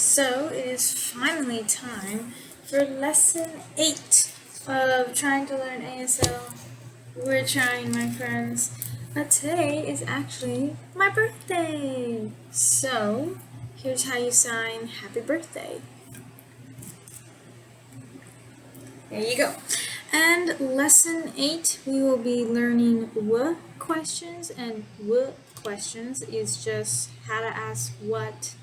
So it is finally time for lesson 8 of trying to learn ASL. We're trying, my friends. Today is actually my birthday. So here's how you sign happy birthday. There you go. And lesson 8, we will be learning W questions, and W questions is just how to ask what,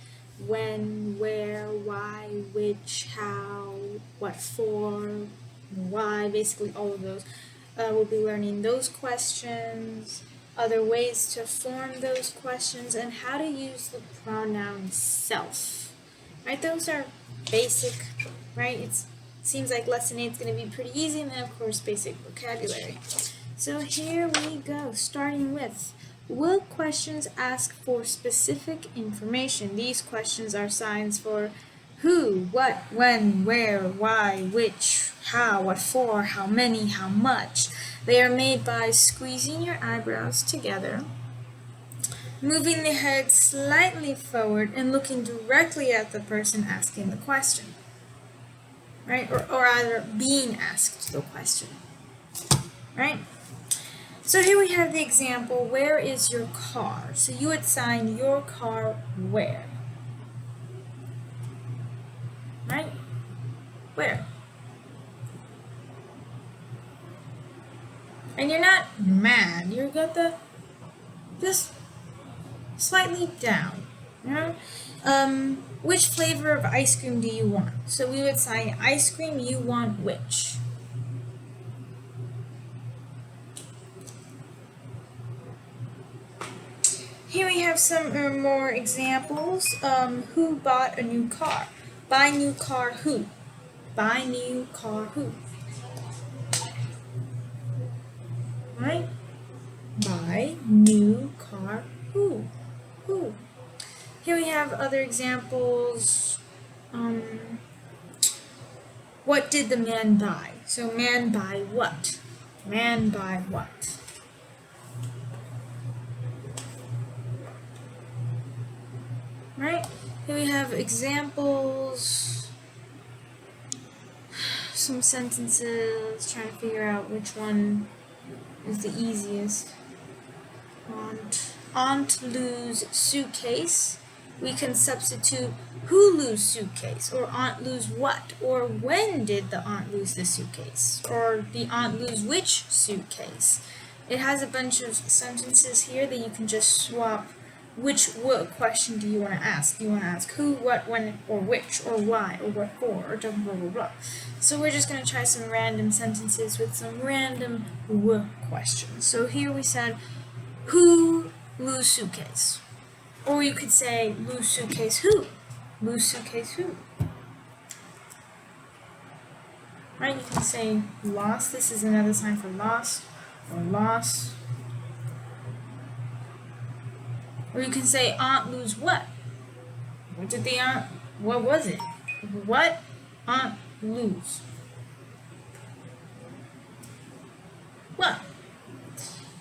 when, where, why, which, how, what for, why, basically all of those. We'll be learning those questions, other ways to form those questions, and how to use the pronoun self. Right? Those are basic, right? It seems like lesson 8 is going to be pretty easy, and then of course basic vocabulary. So here we go, starting with, will questions ask for specific information? These questions are signs for who, what, when, where, why, which, how, what for, how many, how much. They are made by squeezing your eyebrows together, moving the head slightly forward, and looking directly at the person asking the question. Right? Or either being asked the question. Right? So here we have the example, where is your car? So you would sign your car where? Right? Where? And you're not mad, you're got the just slightly down. You know? Which flavor of ice cream do you want? So we would sign ice cream, you want which? Here we have some more examples. Who bought a new car? Buy new car who? Buy new car who? Right? Buy new car who? Who? Here we have other examples. What did the man buy? So man buy what? Man buy what? Right? Here we have examples, some sentences, trying to figure out which one is the easiest. Aunt lose suitcase. We can substitute who lose suitcase, or aunt lose what, or when did the aunt lose the suitcase, or the aunt lose which suitcase. It has a bunch of sentences here that you can just swap. What question do you want to ask? Do you want to ask who, what, when, or which, or why, or what for, or blah, blah, blah, blah. So we're just going to try some random sentences with some random questions. So here we said, who lose suitcase? Or you could say, lose suitcase who? Lose suitcase who? Right? You can say lost. This is another sign for lost, or loss. Or you can say aunt lose what? What did the aunt, what was it? What aunt lose? What?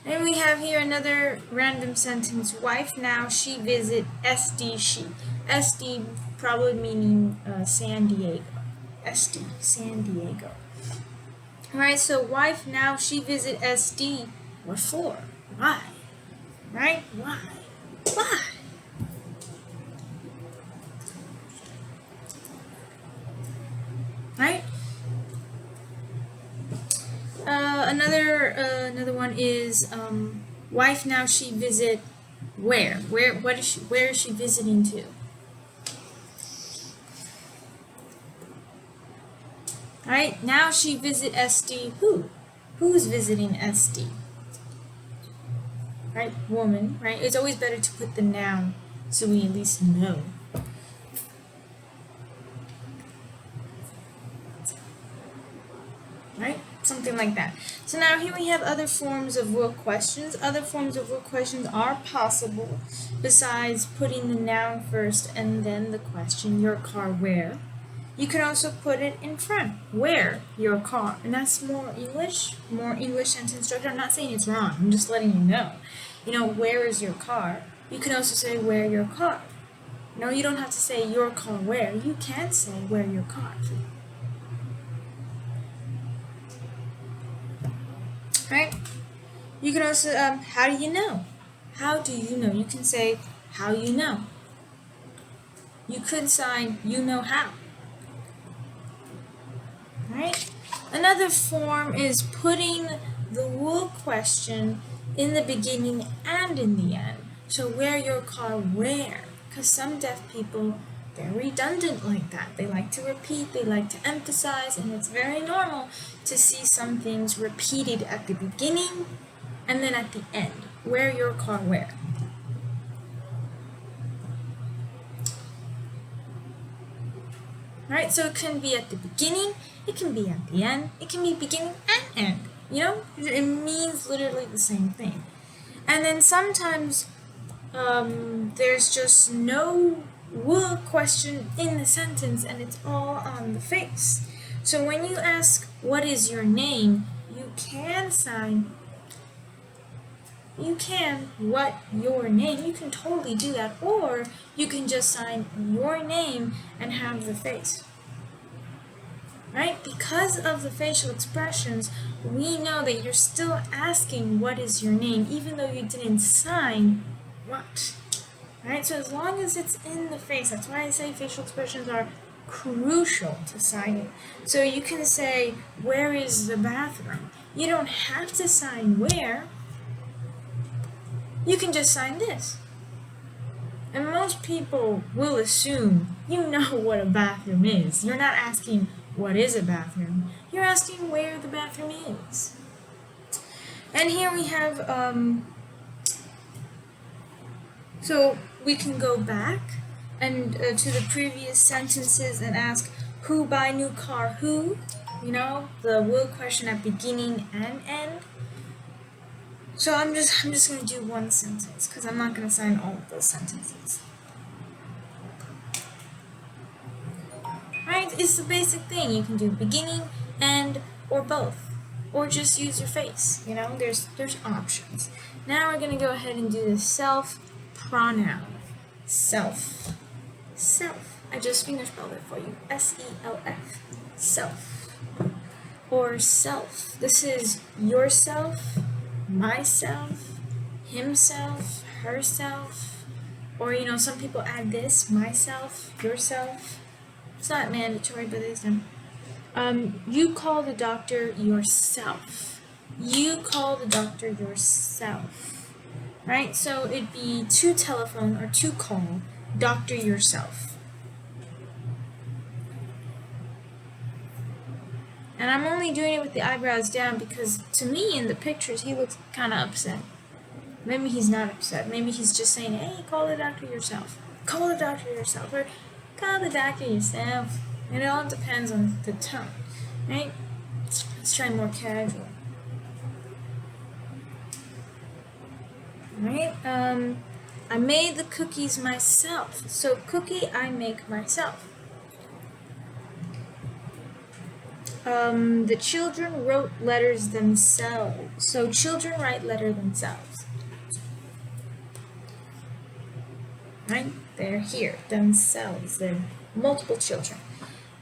And we have here another random sentence. Wife now she visit SD she. SD probably meaning San Diego. SD, San Diego. Alright, so wife now she visit SD. What for? Why? Right? Why? Why? Right? Another one is wife now she visit where? Where is she visiting to? Right? Now she visit SD who? Who's visiting SD? Right? Woman, right? It's always better to put the noun so we at least know. Right? Something like that. So now here we have other forms of will questions. Other forms of will questions are possible besides putting the noun first and then the question, your car where? You can also put it in front, where your car, and that's more English sentence structure. I'm not saying it's wrong, I'm just letting you know. You know, where is your car? You can also say where your car. No, you don't have to say your car where. You can say where your car. Right? You can also, how do you know? How do you know? You can say how you know. You could sign you know how. Right? Another form is putting the what question in the beginning and in the end. So where your car where? Because some deaf people, they're redundant like that. They like to repeat, they like to emphasize, and it's very normal to see some things repeated at the beginning and then at the end. Where your car where? Right? So it can be at the beginning, it can be at the end, it can be beginning and end. You know, it means literally the same thing. And then sometimes there's just no what question in the sentence and it's all on the face. So when you ask, what is your name, you can sign, what your name, you can totally do that, or you can just sign your name and have the face. Right? Because of the facial expressions, we know that you're still asking what is your name, even though you didn't sign what. Right? So as long as it's in the face, that's why I say facial expressions are crucial to signing. So you can say, where is the bathroom? You don't have to sign where. You can just sign this. And most people will assume you know what a bathroom is. You're not asking, what is a bathroom? You're asking where the bathroom is. And here we have, so we can go back and to the previous sentences and ask, who buy new car? Who? You know, the will question at beginning and end. So I'm just going to do one sentence because I'm not going to sign all of those sentences. Right? It's the basic thing. You can do beginning, end, or both. Or just use your face. You know, there's options. Now we're going to go ahead and do the self pronoun. Self. Self. I just fingerspelled it for you. S-E-L-F. Self. Or self. This is yourself, myself, himself, herself. Or, you know, some people add this, myself, yourself. It's not mandatory, but it is done. You call the doctor yourself. You call the doctor yourself. Right? So it'd be to telephone or to call doctor yourself. And I'm only doing it with the eyebrows down because to me in the pictures he looks kind of upset. Maybe he's not upset. Maybe he's just saying, hey, call the doctor yourself. Call the doctor yourself. Or call the doctor yourself. And it all depends on the tone, right? Let's try more casual. Right? I made the cookies myself. So cookie I make myself. The children wrote letters themselves. So children write letter themselves. Right? They're here, themselves. They're multiple children.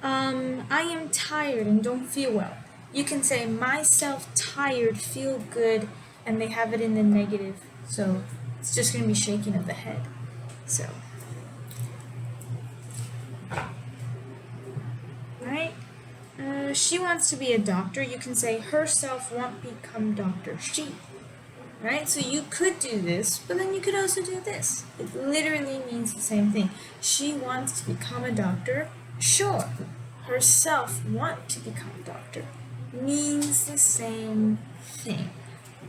I am tired and don't feel well. You can say myself tired, feel good, and they have it in the negative. So it's just going to be shaking of the head. So, right? She wants to be a doctor. You can say herself won't become doctor. She. Right? So you could do this, but then you could also do this. It literally means the same thing. She wants to become a doctor. Sure. Herself want to become a doctor. Means the same thing.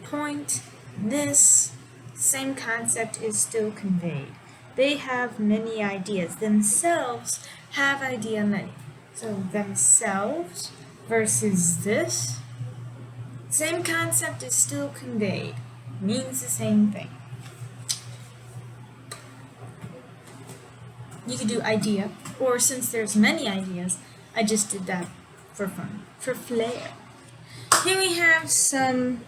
Point, this, same concept is still conveyed. They have many ideas. Themselves have idea many. So themselves versus this, same concept is still conveyed. Means the same thing. You could do idea, or since there's many ideas, I just did that for fun, for flair. Here we have some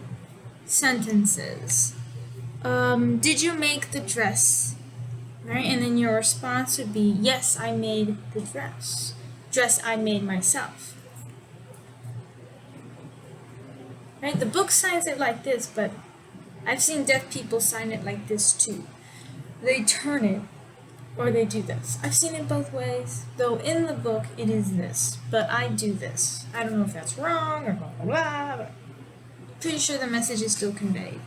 sentences. Did you make the dress? right? And then your response would be, yes, I made the dress. Dress I made myself. Right? The book signs it like this, but I've seen deaf people sign it like this too. They turn it, or they do this. I've seen it both ways, though in the book it is this, but I do this. I don't know if that's wrong or blah blah blah, but pretty sure the message is still conveyed.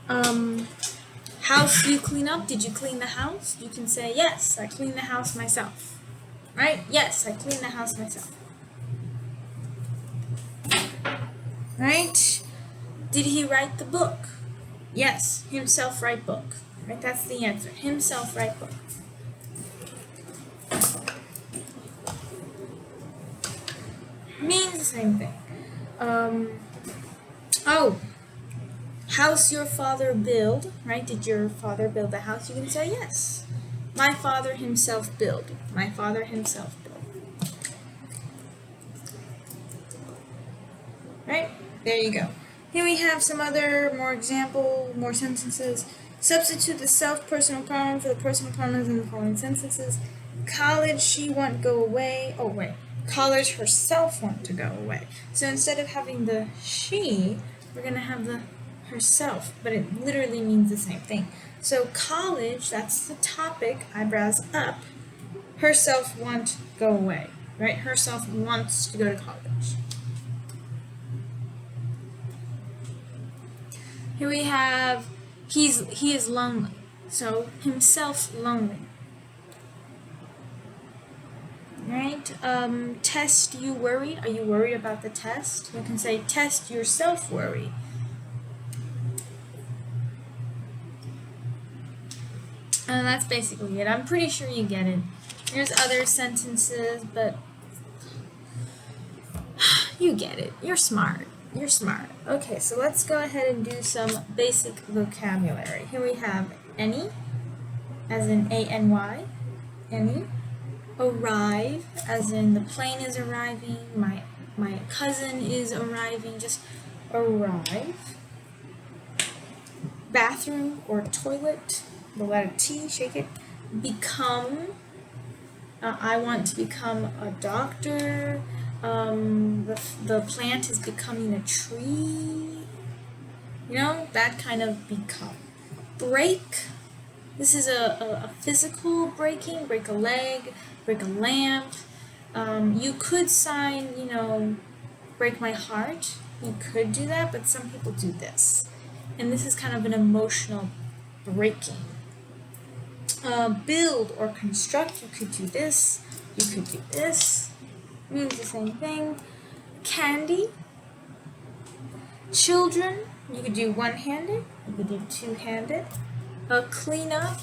House you clean up, did you clean the house? You can say, yes, I cleaned the house myself. Right? Yes, I cleaned the house myself. Right? Did he write the book? Yes, himself write book. Right? That's the answer. Himself write book. Means the same thing. House your father build, right? Did your father build the house? You can say yes. My father himself build. My father himself build. Right? There you go. Here we have some other more sentences. Substitute the self-personal pronoun for the personal pronouns in the following sentences. College, she want go away. Oh, wait. College herself want to go away. So instead of having the she, we're going to have the herself, but it literally means the same thing. So college, that's the topic, eyebrows up. Herself want go away, right? Herself wants to go to college. Here we have he is lonely. So himself lonely. Right? Test you worried. Are you worried about the test? You can say test yourself worried. And that's basically it. I'm pretty sure you get it. There's other sentences, but you get it. You're smart. You're smart. Okay, so let's go ahead and do some basic vocabulary. Here we have any, as in A-N-Y, any. Arrive, as in the plane is arriving, my cousin is arriving, just arrive. Bathroom or toilet, the letter T, shake it. Become, I want to become a doctor. The plant is becoming a tree. You know, that kind of become. Break, this is a physical breaking, break a leg, break a lamp. You could sign, you know, break my heart. You could do that, but some people do this. And this is kind of an emotional breaking. Build or construct, you could do this, you could do this. Means the same thing. Candy. Children, you could do one-handed, you could do two-handed. Clean up.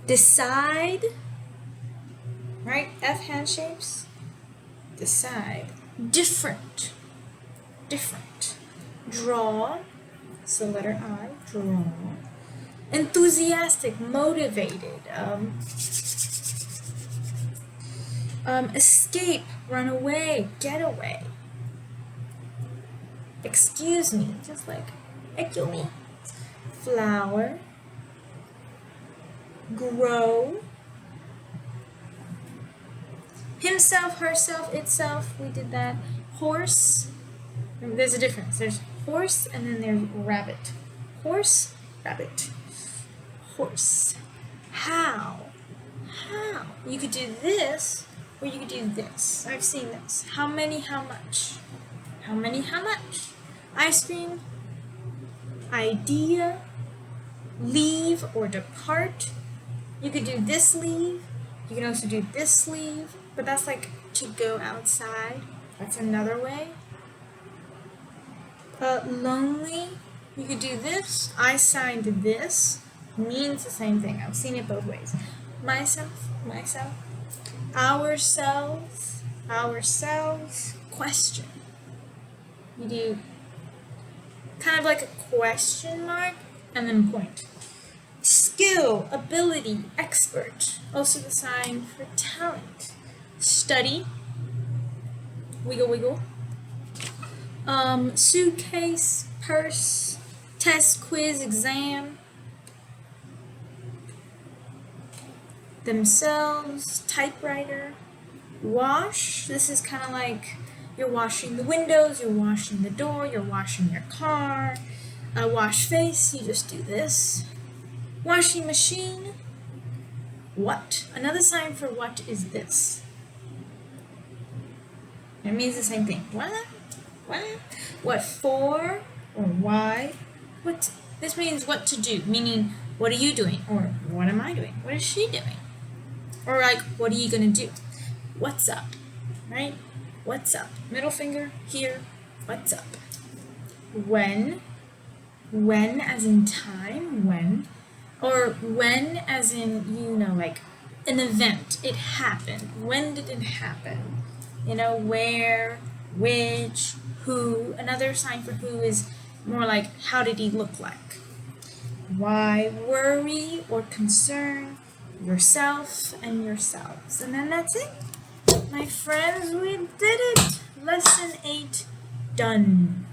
Decide. Right? F hand shapes. Decide. Different. Different. Draw. So letter I. Draw. Enthusiastic. Motivated. Escape. Run away. Get away. Excuse me. Just like excuse me. Flower. Grow. Himself, herself, itself, we did that. Horse, there's a difference. There's horse and then there's rabbit. Horse, rabbit. Horse. How? How? You could do this or you could do this. I've seen this. How many, how much? How many, how much? Ice cream. Idea. Leave or depart. You could do this leave. You can also do this leave, but that's like to go outside. That's another way. Lonely. You could do this. I signed this. Means the same thing. I've seen it both ways. Myself, myself. Ourselves, ourselves. Question. You do kind of like a question mark and then point. Skill, ability, expert. Also the sign for talent. Study. Wiggle, wiggle. Suitcase, purse, test, quiz, exam. themselves, typewriter. Wash, this is kind of like you're washing the windows, you're washing the door, you're washing your car. Wash face, you just do this. Washing machine. What? Another sign for what is this? It means the same thing. What? What? What for? Or why? What? This means what to do, meaning what are you doing? Or what am I doing? What is she doing? Or like, what are you gonna do? What's up? Right? What's up? Middle finger here. What's up? When as in time, when. Or when as in, like an event. It happened. When did it happen? Where, which, who. Another sign for who is more like how did he look like? Why worry or concern yourself and yourselves. And then that's it. My friends, we did it. Lesson 8 done.